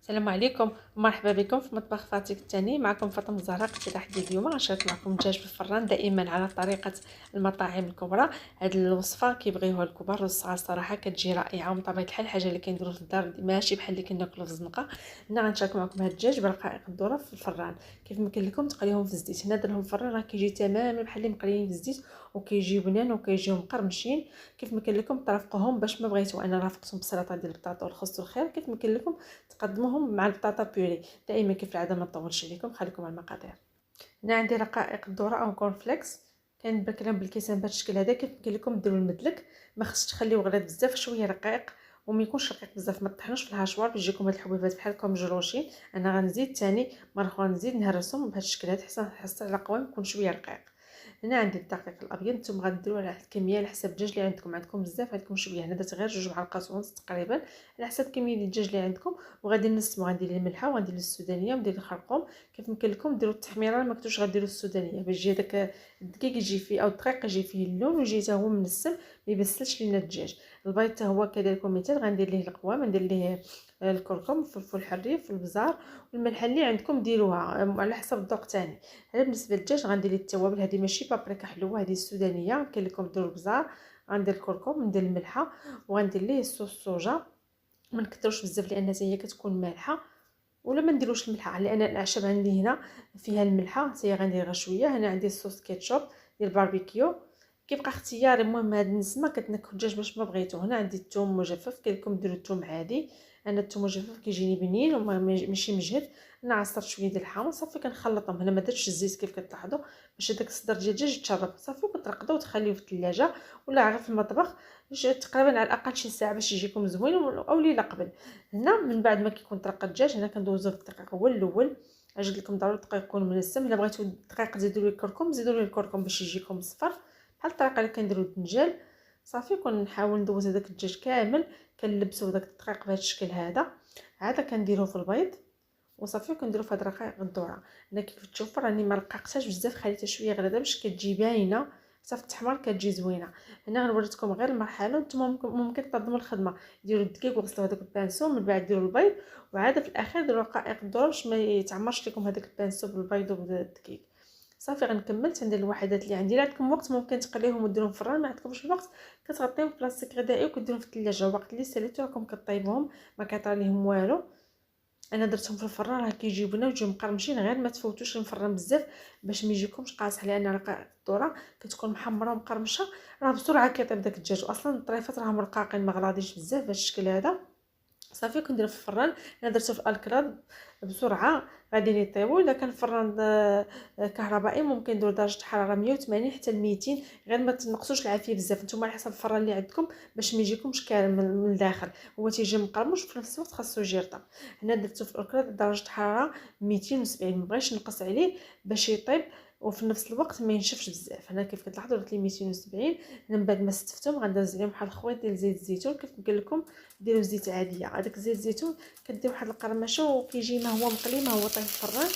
السلام عليكم ومرحبا بكم في مطبخ فاتك الثاني. معكم فاطمه الزهراء. اقتراح ديال اليوم غنشارك معكم الدجاج في الفران دائما على طريقه المطاعم الكبرى. هذه الوصفه كيبغيوها الكبار والصغار صراحه، كتجي رائعه ومن طبيعه الحال حاجه اللي كنديروا في الدار ماشي بحال اللي كناكلوا في الزنقه. هنا غنشارك معكم هذا الدجاج برقائق الذره في الفران. كيف ما قلت لكم تقليهم في الزيت، هنا درهم في الفران راه كيجي تماما بحال اللي مقليين في الزيت وكيجيو بنان وكيجيو مقرمشين. كيف ما قلت لكم ترافقوهم باش ما بغيتو انا رافقتهم بالسلطه ديال البطاطا والخس والخيار. كيف ما قلت لكم تقدموهم مع البطاطا بيوري. دائما كيف العاده ما نطولش عليكم، خليكم على المقادير. هنا عندي رقائق الذره او كورن فليكس، كنبكرهم بالكيسان بهذا الشكل هذا. كيف قلت لكم ديروا المدلك، ما خصش تخليوه غليظ بزاف، شويه رقيق وما يكونش رقيق بزاف، ما تطحنوش في الهاشوار باش يجيكم هاد الحبيبات بحالكم مجروشين. انا غنزيد ثاني مره اخرى نزيد نهرسهم بهذا الشكل هذا حتى نحصل على قوام يكون شويه رقيق. هنا عندي الدقيق الابيض، نتوما غديروا على الكميه على حسب الدجاج اللي عندكم بزاف عندكم شويه، هنا درت غير 2 معالق تقريبا على حسب كميه الدجاج اللي عندكم. وغادي نسمو، غندير الملحه وغندير السودانيه وندير الخرقوم. كيف ما قلت لكم ديروا التحميره، ما كنتوش غديروا السودانيه باش يجي داك الدقيق يجي فيه او الدقيق يجي فيه اللون ويجي حتى هو منسم، ما يبسلش لينا الدجاج. البيض حتى هو كذلك مثال، غندير ليه القوام، ندير ليه الكركم، الفلفل الحريف، البزار والملحه اللي عندكم ديروها على حسب الذوق تاني. هذا بالنسبه للدجاج. غندير ليه التوابل، هذه ماشي بابريكا حلوه، هذه السودانيه. كاين لكم ديروا البزار، غندير الكركم، ندير الملحه وغندير ليه الصوص الصوجا. ما نكثروش بزاف لان هي كتكون مالحه، ولا ما نديروش الملحه لان الاعشاب عندي هنا فيها الملحه، هي غندير غير شويه. هنا عندي الصوص كيتشوب ديال الباربيكيو، كيبقى اختياري. المهم هاد النسمه كتنكهوا الدجاج باش ما بغيتو. هنا عندي الثوم مجفف، كاين لكم ديروا الثوم عادي، انا الثوم مجفف كيجيني بنين ماشي مجهد. انا عصرت شويه ديال الحامض صافي كنخلطهم. هنا ما درتش الزيت كيف كتلاحظوا باش هذاك الصدر ديال الدجاج يتشرب صافي، وكترقدوا وتخليوه في الثلاجه ولا غير في المطبخ تقريبا على الاقل شي ساعه باش يجيكم زوين، او ليله قبل. هنا من بعد ما كيكون طرق الدجاج هنا كندوزو في الدقيق هو الاول. اجي لكم ضروري الدقيق يكون منسم، الا بغيتو الدقيق زيدوا ليه الكركم، زيدوا ليه الكركم باش يجيكم صفر بحال الطريقه اللي كنديروا الدنجال. صافي كنحاول ندوز هذاك الدجاج كامل، كنلبسوا داك الدقيق بهذا الشكل هذا. عاد كنديروه في البيض وصافي كنديروا في هاد رقائق الذره. انا كيف تشوفوا راني ما رققتهاش بزاف، خليتها شويه غليظه باش كتجي باينه، حتى في التحمر كتجي زوينه. هنا غنوريكم غير المرحله، نتوما ممكن تنظموا الخدمه، ديروا الدقيق وغسلوا هذاك البانسو، من بعد ديروا البيض، وعاد في الاخير ديروا رقائق الذره باش ما يتعمرش لكم هذاك البانسو بالبيض وبالدقيق. صافي غنكمل تندير الوحدات اللي عندي. عندكم وقت ممكن تقليهم وديروهم في الفران، ما عندكمش الوقت كتغطيهم بلاستيك غذائي وكديروهم في الثلاجه. الوقت اللي ساليتو راكم كطيبوهم ما كيطرى ليهم والو. انا درتهم في الفران راه كيجيو بنا ويجيو مقرمشين، غير ما تفوتوش المفران بزاف باش ما يجيكمش قاصح، لان رقائق الذره كتكون محمره ومقرمشه راه بسرعه كيطيب داك الدجاج، واصلا الطريفات راهم رقاقين ما غلاضيش بزاف بهذا الشكل هذا. صافي كندير في الفران. انا درته في الكراد بسرعه غادي يطيبوا. الا كان الفران كهربائي ممكن نديروا درجه حراره 180 حتى ل 200، غير ما تنقصوش العافيه بزاف نتوما على حسب الفران اللي عندكم باش ما يجيكمش كامل من الداخل، هو تيجي مقرمش وفي نفس الوقت خاصو يجي رطب. هنا درته في الكراد درجه حراره 270، ما بغيتش نقص عليه باش يطيب وفي نفس الوقت ما ينشفش بزاف. هنا كيف كتلاحظوا درت ليه 270. من بعد ما استفتهم غندوز عليهم واحد الخويط ديال زيت الزيتون. كيف قلت لكم ديروا زيت عاديه، هذاك زيت الزيتون كدير واحد القرمشه وكيجي ما هو مقلي ما هو طايب في الفران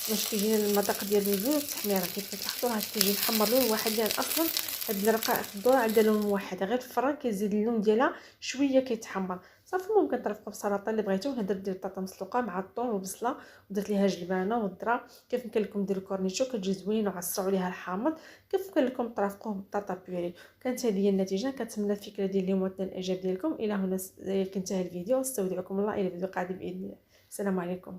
باش كيجينا المذاق ديال اللون والتحميره. كيف كتلاحظوا راه كيجي محمر لون واحد، لان اصلا هاد الرقائق الذره عندها لون موحد، غير في الفران كيزيد اللون ديالها شويه كيتحمر. صافي ممكن ترفقوا بسلطه اللي بغيتو. هنا درت ديال البطاطا مسلوقه مع الثوم والبصله ودرت ليها جلبانه والذره. كيف قلت لكم ديروا كورنيشو كتجي زوينه وعصروا عليها الحامض. كيف قلت لكم طرافقوه بالبطاطا بيوري. كانت هذه هي النتيجه. كنتمنى الفكره ديال اليوم وتنال الاعجاب ديالكم. الى هنا كنتهى الفيديو، استودعكم الله الى فيديو قادم باذن الله. السلام عليكم.